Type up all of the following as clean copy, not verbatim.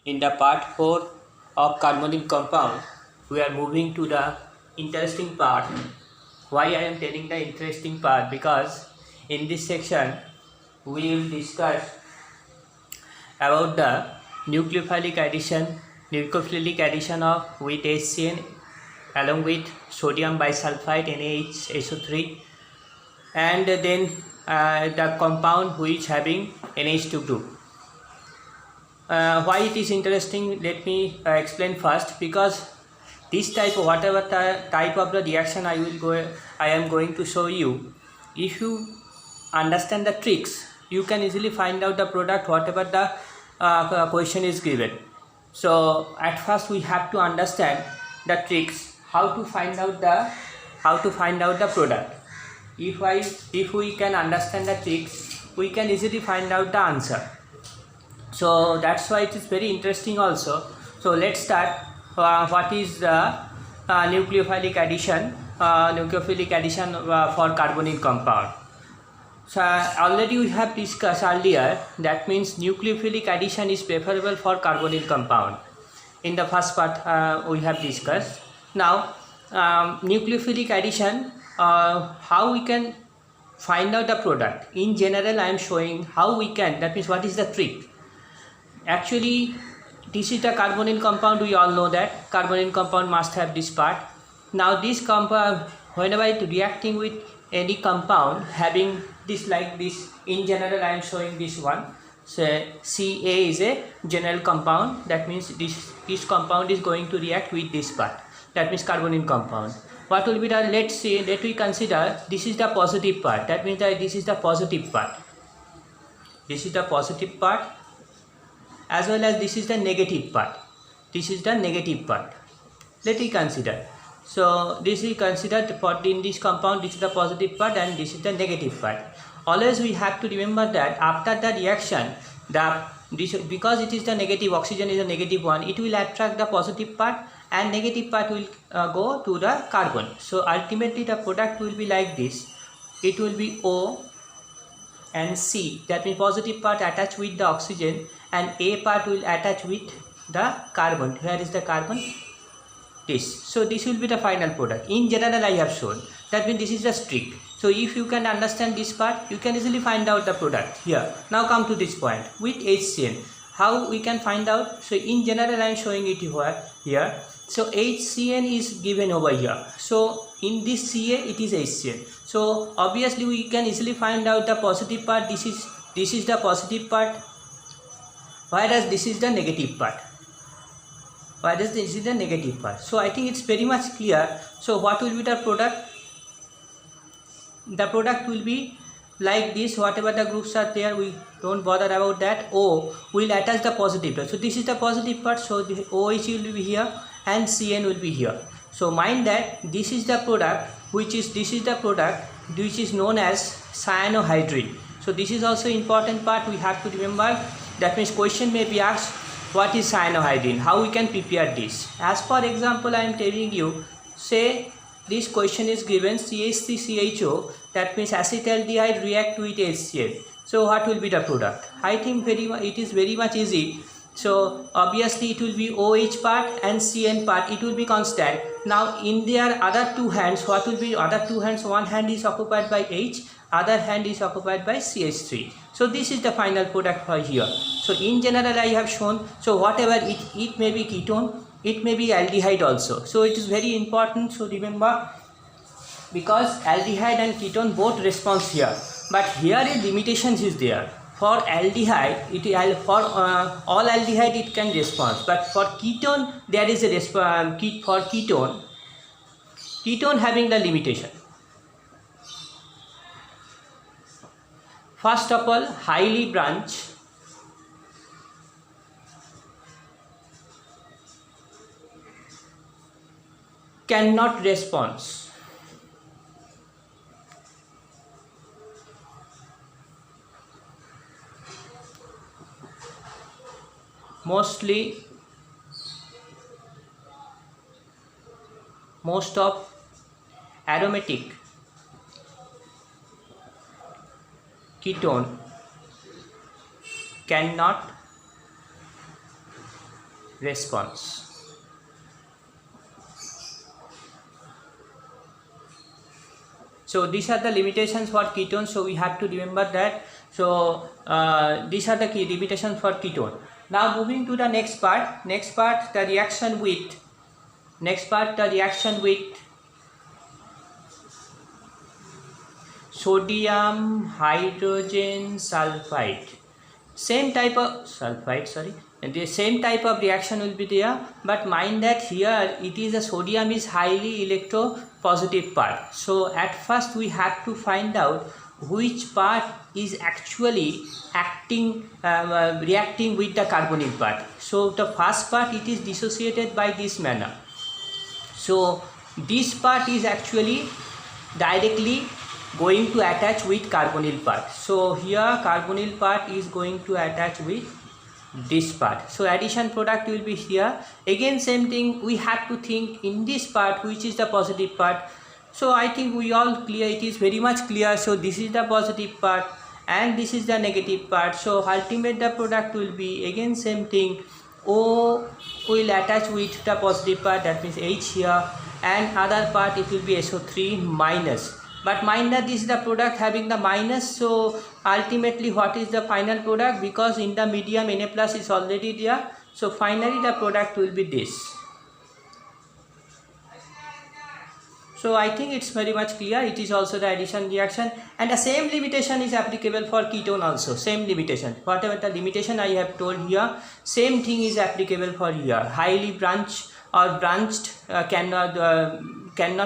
In the part 4 of carbonyl compound, we are moving to the interesting part. Why I am telling the interesting part? Because in this section we will discuss about the nucleophilic addition of with HCN along with sodium bisulfite NaHSO3, and then the compound which having NH2 group. Why it is interesting, let me explain first. Because this type of whatever type of the reaction I am going to show you, if you understand the tricks, you can easily find out the product whatever the question is given. So at first we have to understand the tricks, how to find out the product. If we can understand the tricks, we can easily find out the answer. So that's why it is very interesting also. So let's start. What is the nucleophilic addition for carbonyl compound? So already we have discussed earlier, that means nucleophilic addition is preferable for carbonyl compound. In the first part we have discussed. Now nucleophilic addition, how we can find out the product. In general I am showing how we can, that means what is the trick. Actually this is the carbonyl compound. We all know that carbonyl compound must have this part. Now this compound, whenever it reacting with any compound having this like this, in general I am showing this one. So Ca is a general compound, that means this compound is going to react with this part, that means carbonyl compound. What will be the, let we consider this is the positive part, that means that this is the positive part, this is the positive part, as well as this is the negative part, this is the negative part. Let me consider. So this is considered for in this compound, this is the positive part and this is the negative part. Always we have to remember that after the reaction, because it is the negative, oxygen is a negative one, it will attract the positive part and negative part will go to the carbon. So ultimately the product will be like this. It will be O and C, that means positive part attached with the oxygen and A part will attach with the carbon. Where is the carbon? This. So this will be the final product. In general I have shown, that means this is the trick. So if you can understand this part, you can easily find out the product here. Now come to this point with HCN, how we can find out. So in general I am showing it here. So HCN is given over here. So in this Ca it is HCN. So obviously we can easily find out the positive part. This is the positive part, whereas this is the negative part. So I think it's very much clear. So what will be the product? The product will be like this. Whatever the groups are there, we don't bother about that. O will attach the positive part. So this is the positive part. So the OH will be here and Cn will be here. So mind that this is the product which is known as cyanohydrin. So this is also important part we have to remember. That means question may be asked, what is cyanohydrin? How we can prepare this? As for example, I am telling you, say this question is given CH3CHO, that means acetaldehyde react with HCl. So what will be the product? I think it is very much easy. So obviously it will be OH part and Cn part, it will be constant. Now in their other two hands, what will be other two hands? One hand is occupied by H, other hand is occupied by CH3. So this is the final product for here. So in general I have shown. So whatever it may be ketone, it may be aldehyde also. So it is very important. So remember, because aldehyde and ketone both respond here, but here a limitation is there. For aldehyde, for all aldehyde it can respond, but for ketone there is a response. For ketone having the limitation. First of all, highly branch, cannot respond. Most of aromatic ketone cannot response. So these are the limitations for ketones, so we have to remember that. So these are the key limitations for ketone. Now moving to the next part, the reaction with sodium hydrogen sulfide. Same type of and the same type of reaction will be there, but mind that here it is the sodium is highly electropositive part. So at first we have to find out which part is actually reacting with the carbonyl part. So the first part, it is dissociated by this manner. So this part is actually directly going to attach with carbonyl part. So here carbonyl part is going to attach with this part. So addition product will be here. Again same thing, we have to think in this part which is the positive part. So I think we all clear, it is very much clear. So this is the positive part and this is the negative part. So ultimate the product will be again same thing, O will attach with the positive part, that means H here, and other part it will be SO3 minus. But mind that this is the product having the minus, so ultimately what is the final product, because in the medium Na plus is already there, so finally the product will be this. So I think it's very much clear, it is also the addition reaction, and the same limitation is applicable for ketone also, same limitation, whatever the limitation I have told here, same thing is applicable for here. Highly branched or branched cannot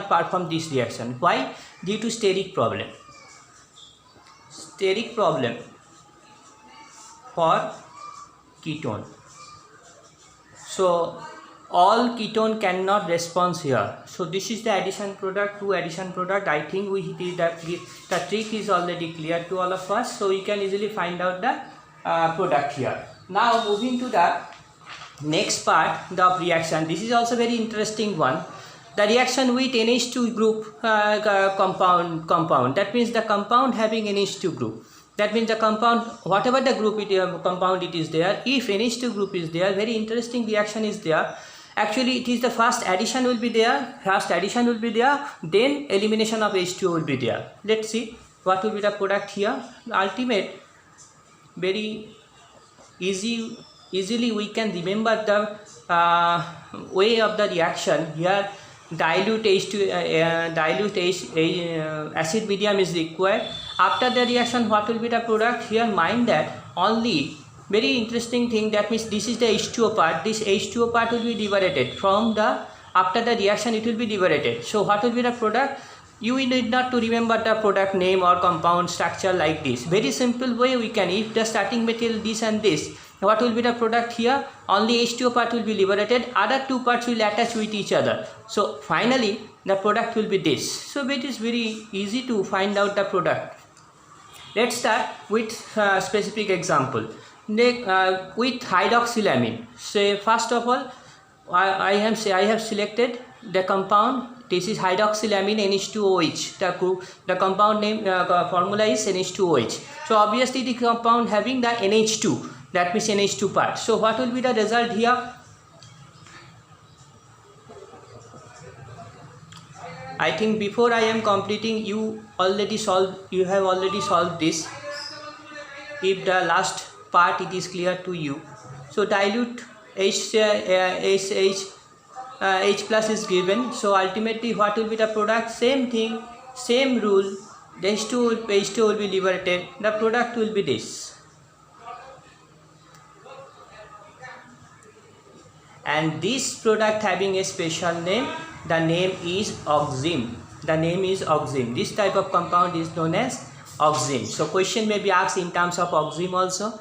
perform this reaction. Why? Due to steric problem. Steric problem for ketone. So all ketone cannot respond here. So this is the addition product, two addition product. I think the trick is already clear to all of us. So you can easily find out the product here. Now moving to the next part, the reaction. This is also very interesting one. The reaction with NH2 group compound. That means the compound having NH2 group. That means the compound, whatever the group compound it is there, if NH2 group is there, very interesting reaction is there. Actually it is the first addition will be there, then elimination of H2O will be there. Let's see what will be the product here. Ultimate, very easily we can remember the way of the reaction. Here dilute acid medium is required. After the reaction, what will be the product? Here mind that only very interesting thing, that means this is the H2O part. This H2O part will be liberated from the, after the reaction it will be liberated. So what will be the product? You need not to remember the product name or compound structure like this. Very simple way we can, if the starting material this and this, what will be the product here? Only H2O part will be liberated, other two parts will attach with each other. So finally the product will be this. So it is very easy to find out the product. Let's start with specific example. With hydroxylamine. So first of all, I have selected the compound. This is hydroxylamine NH2OH. The compound name formula is NH2OH. So obviously the compound having the NH2, that means NH2 part. So what will be the result here? I think before I am completing, you have already solved this. If the last part it is clear to you, so dilute H plus is given. So ultimately what will be the product? Same thing, same rule. The H2 will be liberated. The product will be this. And this product having a special name. The name is oxime. This type of compound is known as oxime. So question may be asked in terms of oxime also.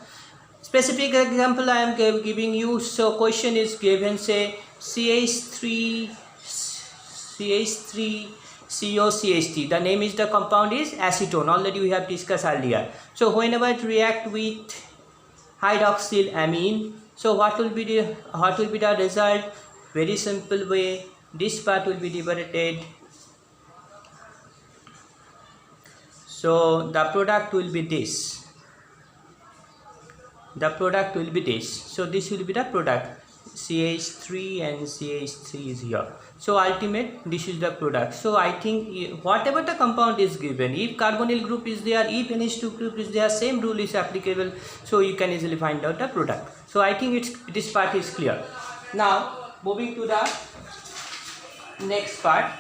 Specific example I am giving you. So question is given, say CH3COCH3. The name is the compound is acetone. Already we have discussed earlier. So whenever it react with hydroxylamine, so what will be the result? Very simple way. This part will be liberated. So the product will be this. So this will be the product. CH3 and CH3 is here. So ultimate, this is the product. So I think whatever the compound is given, if carbonyl group is there, if NH2 group is there, same rule is applicable. So you can easily find out the product. So I think this part is clear. Now moving to the next part.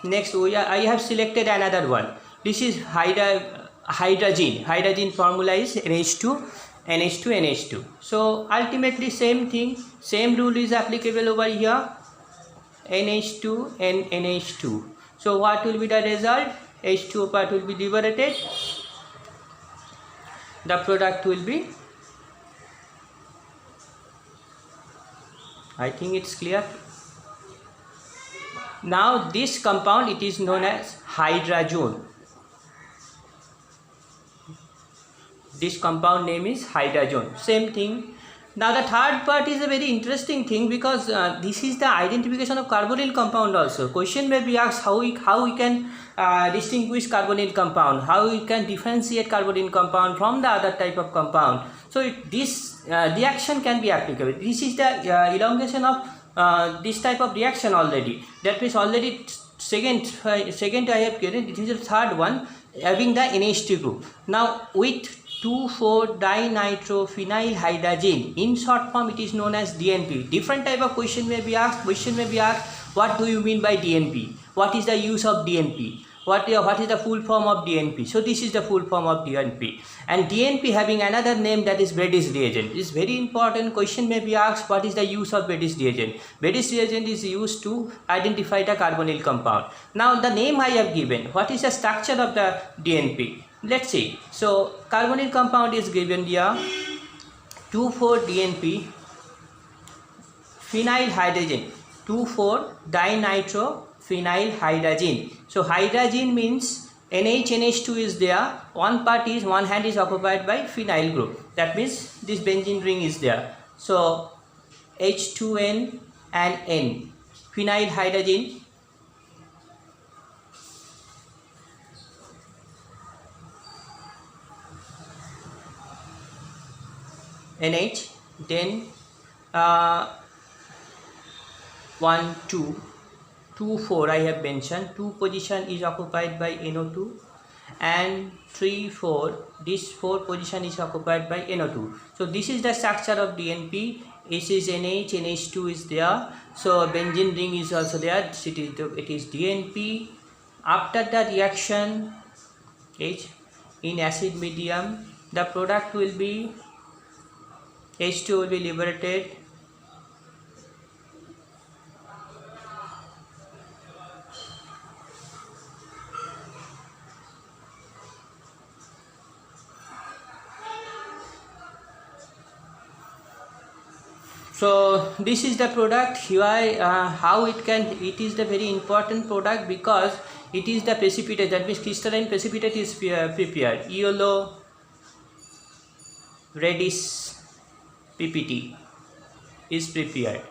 Next I have selected another one. This is hydrogen. Hydrogen formula is NH2, NH2, NH2. So ultimately same thing, same rule is applicable over here. NH2 and NH2. So what will be the result? H2O part will be liberated. The product will be, I think it's clear. Now this compound, it is known as hydrazone. This compound name is hydrazone. Same thing. Now the third part is a very interesting thing, because this is the identification of carbonyl compound also. Question may be asked how we can distinguish carbonyl compound, how we can differentiate carbonyl compound from the other type of compound. So this reaction can be applicable. This is the elongation of this type of reaction already. That means already second I have given. This is the third one, having the NH2 group. Now with 2,4-dinitrophenylhydrazine, in short form it is known as DNP. Different type of question may be asked. What do you mean by DNP? What is the use of DNP? What is the full form of DNP? So this is the full form of DNP. And DNP having another name, that is Brady's reagent. This is very important. Question may be asked, what is the use of Brady's reagent? Brady's reagent is used to identify the carbonyl compound. Now the name I have given. What is the structure of the DNP? Let's see. So carbonyl compound is given here, 2,4-DNP phenylhydrazine, 2,4-dinitrophenylhydrazine. So hydrazine means NH2 is there. One hand is occupied by phenyl group. That means this benzene ring is there. So H2N and N, phenylhydrazine. NH, then 1, 2, 2, 4 I have mentioned. 2 position is occupied by NO2, and 3, 4, this 4 position is occupied by NO2. So this is the structure of DNP. This is NH, NH2 is there. So benzene ring is also there. It is DNP. After the reaction in acid medium, the product will be H2 will be liberated. So this is the product here. How it is the very important product, because it is the precipitate, that means crystalline precipitate is prepared. Yellow reddish PPT is prepared.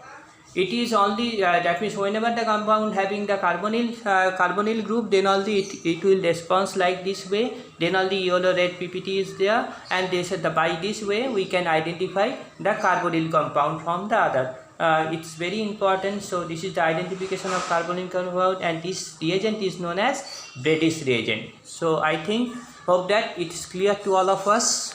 It is only that means whenever the compound having the carbonyl group, then only it will respond like this way. Then only yellow red PPT is there, and by this way we can identify the carbonyl compound from the other. It's very important. So this is the identification of carbonyl compound, and this reagent is known as Brady's reagent. So I hope that it's clear to all of us.